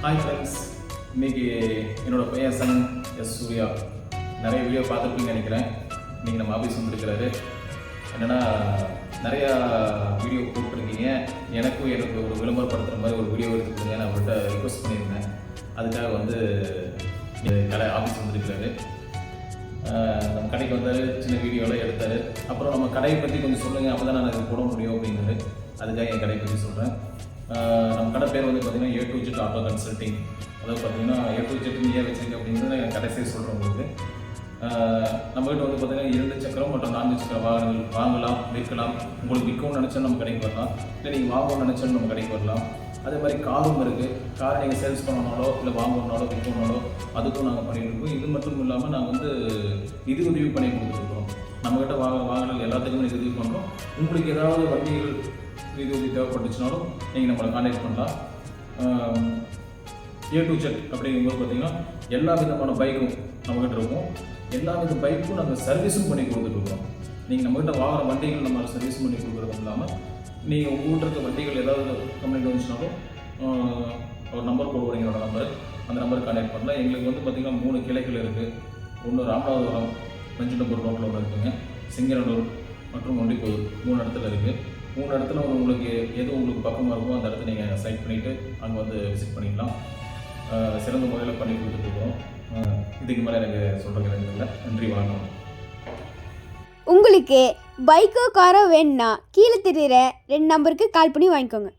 Hi friends, இன்றைக்கி என்னோடய பையன் சன் சூர்யா நிறைய வீடியோ பார்த்துருப்பீங்கன்னு நினைக்கிறேன். இன்றைக்கி நம்ம ஆஃபீஸ் வந்துருக்கிறாரு. என்னென்னா நிறையா வீடியோ போட்டிருக்கீங்க, எனக்கு ஒரு விளம்பரப்படுத்துகிற மாதிரி ஒரு வீடியோ எடுத்துக்கிங்க நான் அவர்கிட்ட ரிக்வஸ்ட் பண்ணியிருந்தேன். அதுக்காக வந்து கடை ஆஃபீஸ் வந்துருக்கிறாரு. நம்ம கடைக்கு வந்தார், சின்ன வீடியோலாம் எடுத்தார். அப்புறம் நம்ம கடையை பற்றி கொஞ்சம் சொல்லுங்கள், அப்போ தான் நான் அதை போட முடியும் அப்படிங்கிறது. அதுக்காக என் கடையை பற்றி சொல்கிறேன். நம்ம கடை பேர் வந்து பார்த்திங்கன்னா A to Z auto consulting. அதாவது பார்த்திங்கன்னா A to Z ஏன் வச்சுருக்கு அப்படிங்கிறது நான் கடைசியாக சொல்கிறேன் உங்களுக்கு. நம்மகிட்ட வந்து பார்த்திங்கன்னா 2 சக்கரம் மற்றும் 4 சக்கர வாகனங்கள் வாங்கலாம், விற்கலாம். உங்களுக்கு விற்கணும்னு நினச்சாலும் நம்ம கடைக்கு வரலாம், இல்லை நீங்கள் வாங்கணும்னு நினச்சாலும் நம்ம கடைக்கு வரலாம். அதே மாதிரி காரும் இருக்குது. காரை நீங்கள் சேல்ஸ் பண்ணணுனாலோ இல்லை வாங்கணுனாலோ விற்கணுனாலோ அதுக்கும் நாங்கள் பண்ணிகிட்ருக்கோம். இது மட்டும் இல்லாமல் நாங்கள் வந்து நிதி உதவி பண்ணி கொடுத்துருக்கோம். நம்மகிட்ட வாகனங்கள் எல்லாத்துக்குமே நிதி உதவி பண்ணுறோம். உங்களுக்கு ஏதாவது வண்டிகள் நிதி உதவி தேவைப்பட்டுச்சுனாலும் நீங்கள் நம்மளை கான்டாக்ட் பண்ணலாம். A to Z அப்படிங்கும்போது பார்த்திங்கன்னா எல்லா விதமான பைக்கும் நம்மகிட்ட இருக்கும். எல்லா வித பைக்கும் நாங்கள் சர்வீஸும் பண்ணி கொடுத்துட்ருக்கோம். நீங்கள் நம்மகிட்ட வாங்குகிற வண்டிகள் நம்ம சர்வீஸ் பண்ணி கொடுக்குறது இல்லாமல் நீங்கள் உங்கள் வீட்டில் இருக்க வண்டிகள் ஏதாவது கம்ப்ளைண்ட் வந்துச்சுனாலும் ஒரு நம்பர் போடுவோம், எங்களோட நம்பர். அந்த நம்பருக்கு கான்டாக்ட் பண்ணலாம். எங்களுக்கு வந்து பார்த்திங்கன்னா 3 கிளைகள் இருக்குது. ஒன்று ராமநாதபுரம் மஞ்சண்டபுரம் ரோட்டில் ஒன்று இருக்குதுங்க, சிங்கநல்லூர் மற்றும் ஒண்டிப்பூர் 3 இடத்துல இருக்குது. 3 இடத்துல உங்களுக்கு எது உங்களுக்கு பக்கமாக இருக்கோ அந்த இடத்த நீங்கள் செலக்ட் பண்ணிவிட்டு அங்கே வந்து விசிட் பண்ணிக்கலாம். சிறந்த முறையில் பண்ணி கொடுத்துட்ருக்கோம். இதுக்கு மேலே எனக்கு சொல்கிறேன் இல்லை. நன்றி, வணக்கம். உங்களுக்கு பைக்கோ காரோ வேணும்னா கீழே தெரியுற 2 நம்பருக்கு கால் பண்ணி வாங்கிக்கோங்க.